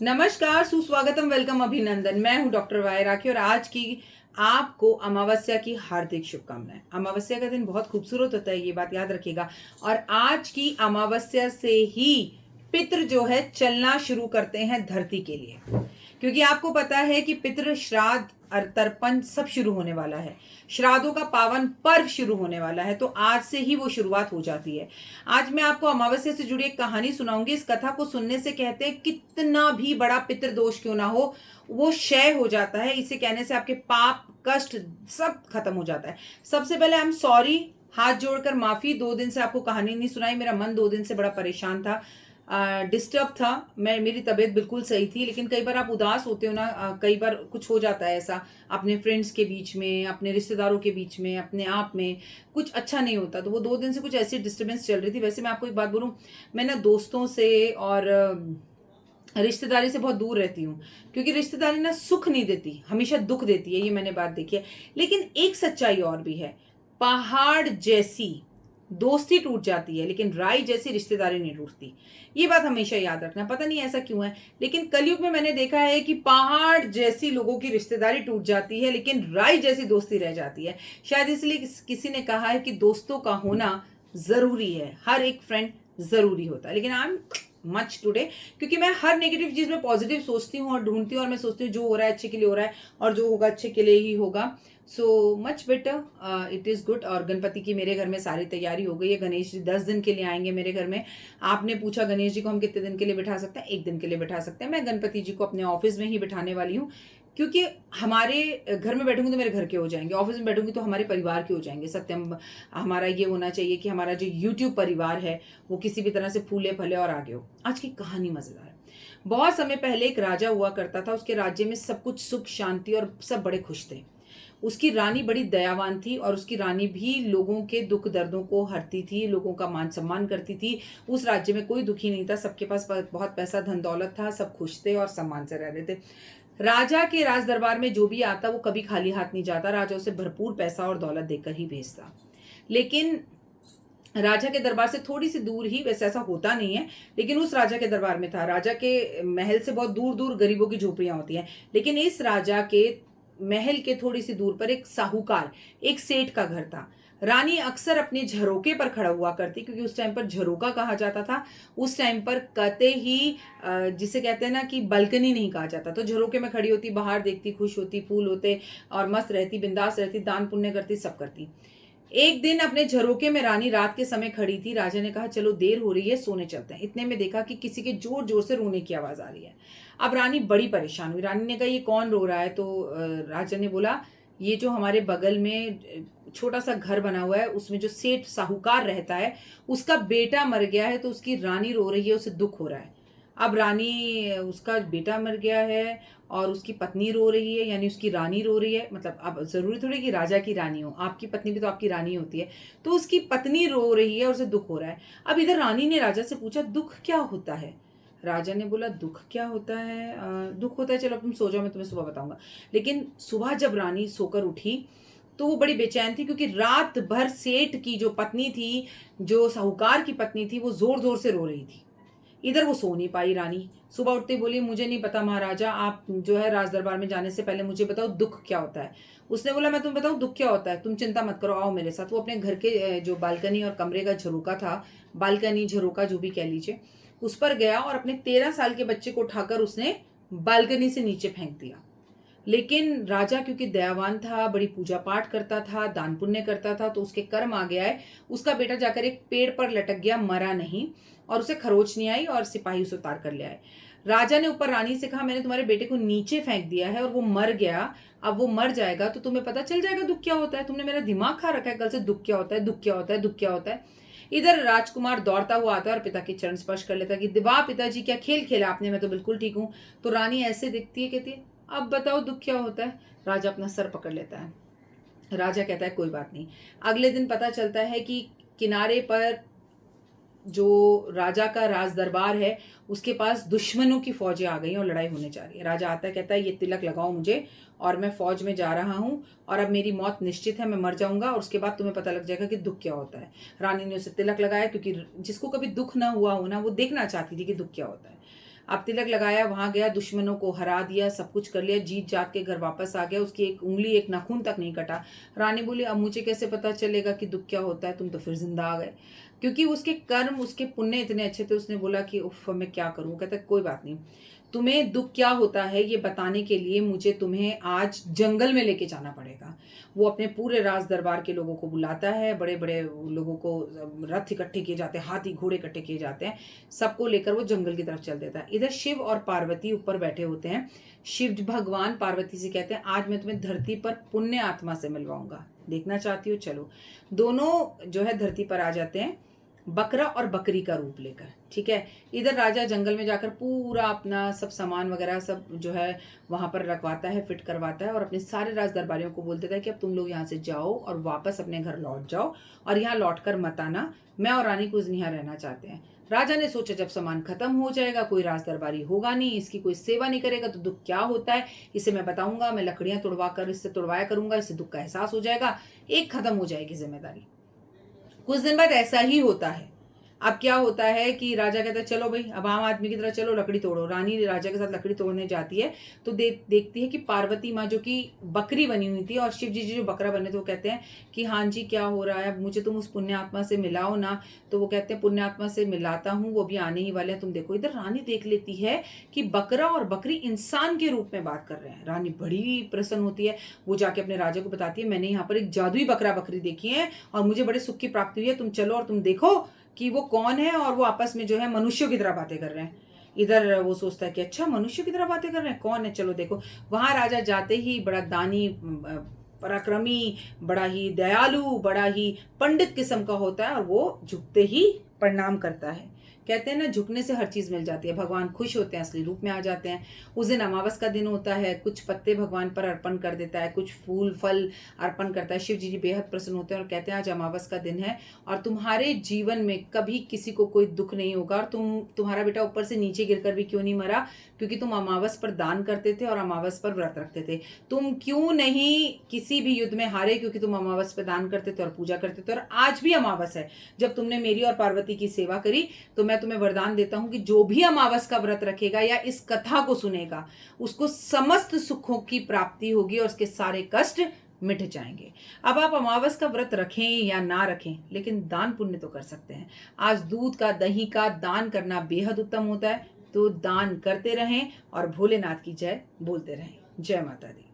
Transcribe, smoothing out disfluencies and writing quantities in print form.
नमस्कार, सुस्वागतम, वेलकम, अभिनंदन। मैं हूं डॉक्टर वाई राखी और आज की आपको अमावस्या की हार्दिक शुभकामनाएं। अमावस्या का दिन बहुत खूबसूरत होता है, ये बात याद रखिएगा। और आज की अमावस्या से ही पितृ जो है चलना शुरू करते हैं धरती के लिए, क्योंकि आपको पता है कि पितृ श्राद्ध और तर्पण सब शुरू होने वाला है। श्राद्धों का पावन पर्व शुरू होने वाला है, तो आज से ही वो शुरुआत हो जाती है। आज मैं आपको अमावस्या से जुड़ी एक कहानी सुनाऊंगी। इस कथा को सुनने से कहते हैं कितना भी बड़ा पितृदोष क्यों ना हो, वो क्षय हो जाता है। इसे कहने से आपके पाप कष्ट सब खत्म हो जाता है। सबसे पहले आई एम सॉरी, हाथ जोड़कर माफी। 2 दिन से आपको कहानी नहीं सुनाई। मेरा मन 2 दिन से बड़ा परेशान था, डिस्टर्ब था। मेरी तबीयत बिल्कुल सही थी, लेकिन कई बार आप उदास होते हो ना, कई बार कुछ हो जाता है ऐसा अपने फ्रेंड्स के बीच में, अपने रिश्तेदारों के बीच में, अपने आप में कुछ अच्छा नहीं होता। तो वो 2 दिन से कुछ ऐसी डिस्टर्बेंस चल रही थी। वैसे मैं आपको एक बात बोलूं, मैं ना दोस्तों से और रिश्तेदारी से बहुत दूर रहती हूँ, क्योंकि रिश्तेदारी ना सुख नहीं देती, हमेशा दुख देती है। ये मैंने बात देखी है। लेकिन एक सच्चाई और भी है, पहाड़ जैसी दोस्ती टूट जाती है लेकिन राई जैसी रिश्तेदारी नहीं टूटती। ये बात हमेशा याद रखना। पता नहीं ऐसा क्यों है, लेकिन कलयुग में मैंने देखा है कि पहाड़ जैसी लोगों की रिश्तेदारी टूट जाती है लेकिन राई जैसी दोस्ती रह जाती है। शायद इसलिए किसी ने कहा है कि दोस्तों का होना जरूरी है, हर एक फ्रेंड जरूरी होता है। लेकिन आई एम मच टुडे, क्योंकि मैं हर नेगेटिव चीज में पॉजिटिव सोचती हूँ और ढूंढती हूँ, और मैं सोचती हूँ जो हो रहा है अच्छे के लिए हो रहा है और जो होगा अच्छे के लिए ही होगा। So much better, it is good. और गणपति की मेरे घर में सारी तैयारी हो गई है। गणेश जी 10 दिन के लिए आएंगे मेरे घर में। आपने पूछा गणेश जी को हम कितने दिन के लिए बिठा सकते हैं? 1 दिन के लिए बिठा सकते हैं। मैं गणपति जी को अपने ऑफिस में ही बिठाने वाली हूँ, क्योंकि हमारे घर में बैठूंगी तो मेरे घर के हो जाएंगे, ऑफिस में बैठूंगी तो हमारे परिवार के हो जाएंगे। सत्यम हमारा ये होना चाहिए कि हमारा जो यूट्यूब परिवार है वो किसी भी तरह से फूले फले और आगे हो। आज की कहानी मजेदार है। बहुत समय पहले एक राजा हुआ करता था। उसके राज्य में सब कुछ सुख शांति और सब बड़े खुश थे। उसकी रानी बड़ी दयावान थी और उसकी रानी भी लोगों के दुख दर्दों को हरती थी, लोगों का मान सम्मान करती थी। उस राज्य में कोई दुखी नहीं था, सबके पास बहुत पैसा धन दौलत था, सब खुश थे और सम्मान से रह रहे थे। राजा के राज दरबार में जो भी आता वो कभी खाली हाथ नहीं जाता, राजा उसे भरपूर पैसा और दौलत देकर ही भेजता। लेकिन राजा के दरबार से थोड़ी सी दूर ही, वैसे ऐसा होता नहीं है लेकिन उस राजा के दरबार में था, राजा के महल से बहुत दूर दूर गरीबों की झोपड़ियां होती हैं, लेकिन इस राजा के महल के थोड़ी सी दूर पर एक साहूकार, एक सेठ का घर था। रानी अक्सर अपने झरोके पर खड़ा हुआ करती, क्योंकि उस टाइम पर झरोका कहा जाता था। उस टाइम पर कते ही जिसे कहते हैं ना कि बालकनी नहीं कहा जाता, तो झरोके में खड़ी होती, बाहर देखती, खुश होती, फूल होते और मस्त रहती, बिंदास रहती, दान पुण्य करती, सब करती। एक दिन अपने झरोके में रानी रात के समय खड़ी थी। राजा ने कहा चलो देर हो रही है, सोने चलते हैं। इतने में देखा कि किसी के जोर जोर से रोने की आवाज आ रही है। अब रानी बड़ी परेशान हुई। रानी ने कहा ये कौन रो रहा है? तो राजा ने बोला ये जो हमारे बगल में छोटा सा घर बना हुआ है, उसमें जो सेठ साहूकार रहता है, उसका बेटा मर गया है, तो उसकी रानी रो रही है, उसे दुख हो रहा है। अब रानी, उसका बेटा मर गया है और उसकी पत्नी रो रही है, यानी उसकी रानी रो रही है। मतलब अब जरूरी थोड़ी कि राजा की रानी हो, आपकी पत्नी भी तो आपकी रानी होती है। तो उसकी पत्नी रो रही है और उसे दुख हो रहा है। अब इधर रानी ने राजा से पूछा दुख क्या होता है? राजा ने बोला दुख क्या होता है, दुख होता है, चलो तुम सो जाओ, मैं तुम्हें सुबह बताऊंगा। लेकिन सुबह जब रानी सोकर उठी तो वो बड़ी बेचैन थी, क्योंकि रात भर सेठ की जो पत्नी थी, जो साहूकार की पत्नी थी, वो जोर जोर से रो रही थी। इधर वो सो नहीं पाई रानी। सुबह उठते बोली मुझे नहीं पता महाराजा, आप जो है राज दरबार में जाने से पहले मुझे बताओ दुख क्या होता है। उसने बोला मैं तुम्हें बताऊं दुख क्या होता है, तुम चिंता मत करो, आओ मेरे साथ। वो अपने घर के जो बालकनी और कमरे का झरोका था, बालकनी झरोका जो भी कह लीजिए, उस पर गया और अपने 13 साल के बच्चे को उठाकर उसने बालकनी से नीचे फेंक दिया। लेकिन राजा क्योंकि दयावान था, बड़ी पूजा पाठ करता था, दान पुण्य करता था, तो उसके कर्म आ गया है। उसका बेटा जाकर एक पेड़ पर लटक गया, मरा नहीं, और उसे खरोच नहीं आई और सिपाही उसे उतार कर ले आए। राजा ने ऊपर रानी से कहा मैंने तुम्हारे बेटे को नीचे फेंक दिया है और वो मर गया, अब वो मर जाएगा तो तुम्हें पता चल जाएगा दुख क्या होता है। तुमने मेरा दिमाग खा रखा है कल से, दुख क्या होता है, दुख क्या होता है, दुख क्या होता है। इधर राजकुमार दौड़ता हुआ आता है और पिता के चरण स्पर्श कर लेता है कि वाह पिताजी क्या खेल खेला आपने, मैं तो बिल्कुल ठीक हूँ। तो रानी ऐसे दिखती है, कहती है अब बताओ दुख क्या होता है। राजा अपना सर पकड़ लेता है। राजा कहता है कोई बात नहीं। अगले दिन पता चलता है कि किनारे पर जो राजा का राज दरबार है, उसके पास दुश्मनों की फौजें आ गई और लड़ाई होने जा रही है। राजा आता है, कहता है ये तिलक लगाओ मुझे और मैं फौज में जा रहा हूँ और अब मेरी मौत निश्चित है, मैं मर जाऊंगा और उसके बाद तुम्हें पता लग जाएगा कि दुख क्या होता है। रानी ने उसे तिलक लगाया, क्योंकि जिसको कभी दुख ना हुआ हो ना, वो देखना चाहती थी कि दुख क्या होता है। अब तिलक लगाया, वहां गया, दुश्मनों को हरा दिया, सब कुछ कर लिया, जीत जात के घर वापस आ गया, उसकी एक उंगली एक नाखून तक नहीं कटा। रानी बोली अब मुझे कैसे पता चलेगा कि दुख क्या होता है, तुम तो फिर जिंदा आ गए। क्योंकि उसके कर्म, उसके पुण्य इतने अच्छे थे। उसने बोला कि उफ मैं क्या करूं। कहता कोई बात नहीं, तुम्हें दुख क्या होता है ये बताने के लिए मुझे तुम्हें आज जंगल में लेके जाना पड़ेगा। वो अपने पूरे राज दरबार के लोगों को बुलाता है, बड़े बड़े लोगों को, रथ इकट्ठे किए जाते हैं, हाथी घोड़े इकट्ठे किए जाते हैं, सबको लेकर वो जंगल की तरफ चल देता है। इधर शिव और पार्वती ऊपर बैठे होते हैं। शिव भगवान पार्वती से कहते हैं आज मैं तुम्हें धरती पर पुण्य आत्मा से मिलवाऊंगा, देखना चाहती हो चलो। दोनों जो है धरती पर आ जाते हैं, बकरा और बकरी का रूप लेकर। ठीक है, इधर राजा जंगल में जाकर पूरा अपना सब सामान वगैरह सब जो है वहां पर रखवाता है, फिट करवाता है, और अपने सारे राज दरबारियों को बोल देता है कि अब तुम लोग यहाँ से जाओ और वापस अपने घर लौट जाओ, और यहाँ लौट कर मत आना, मैं और रानी कुछ दिन यहाँ रहना चाहते हैं। राजा ने सोचा जब सामान खत्म हो जाएगा, कोई राज दरबारी होगा नहीं, इसकी कोई सेवा नहीं करेगा, तो दुख क्या होता है इसे मैं बताऊंगा, मैं लकड़ियां तुड़वा कर इससे तुड़वाया करूंगा, इससे दुख का एहसास हो जाएगा, एक खत्म हो जाएगी जिम्मेदारी। कुछ दिन बाद ऐसा ही होता है। अब क्या होता है कि राजा कहता है चलो भाई अब आम आदमी की तरह चलो लकड़ी तोड़ो। रानी राजा के साथ लकड़ी तोड़ने जाती है तो देखती है कि पार्वती माँ जो कि बकरी बनी हुई थी और शिव जी जो बकरा बने थे, वो कहते हैं कि हाँ जी क्या हो रहा है, मुझे तुम उस पुण्य आत्मा से मिलाओ ना। तो वो कहते हैं पुण्य आत्मा से मिलाता हूँ, वो भी आने ही वाले हैं, तुम देखो। इधर रानी देख लेती है कि बकरा और बकरी इंसान के रूप में बात कर रहे हैं। रानी बड़ी प्रसन्न होती है, वो जाके अपने राजा को बताती है मैंने यहाँ पर एक जादुई बकरा बकरी देखी है और मुझे बड़े सुख की प्राप्ति हुई है, तुम चलो और तुम देखो कि वो कौन है, और वो आपस में जो है मनुष्यों की तरह बातें कर रहे हैं। इधर वो सोचता है कि अच्छा मनुष्यों की तरह बातें कर रहे हैं, कौन है, चलो देखो। वहां राजा जाते ही बड़ा दानी, पराक्रमी, बड़ा ही दयालु, बड़ा ही पंडित किस्म का होता है, और वो झुकते ही प्रणाम करता है। कहते हैं ना झुकने से हर चीज मिल जाती है, भगवान खुश होते हैं, असली रूप में आ जाते हैं। उस दिन अमावस का दिन होता है, कुछ पत्ते भगवान पर अर्पण कर देता है, कुछ फूल फल अर्पण करता है। शिव जी बेहद प्रसन्न होते हैं और कहते हैं आज अमावस का दिन है और तुम्हारे जीवन में कभी किसी को कोई दुख नहीं होगा, और तुम्हारा बेटा ऊपर से नीचे गिरकर भी क्यों नहीं मरा, क्योंकि तुम अमावस पर दान करते थे और अमावस पर व्रत रखते थे। तुम क्यों नहीं किसी भी युद्ध में हारे, क्योंकि तुम अमावस पर दान करते थे और पूजा करते थे, और आज भी अमावस है जब तुमने मेरी और पार्वती की सेवा करी। तो मैं तुम्हें वरदान देता हूं कि जो भी अमावस का व्रत रखेगा या इस कथा को सुनेगा उसको समस्त सुखों की प्राप्ति होगी और उसके सारे कष्ट मिट जाएंगे। अब आप अमावस का व्रत रखें या ना रखें, लेकिन दान पुण्य तो कर सकते हैं। आज दूध का दही का दान करना बेहद उत्तम होता है, तो दान करते रहें और भोलेनाथ की जय बोलते रहें। जय माता दी।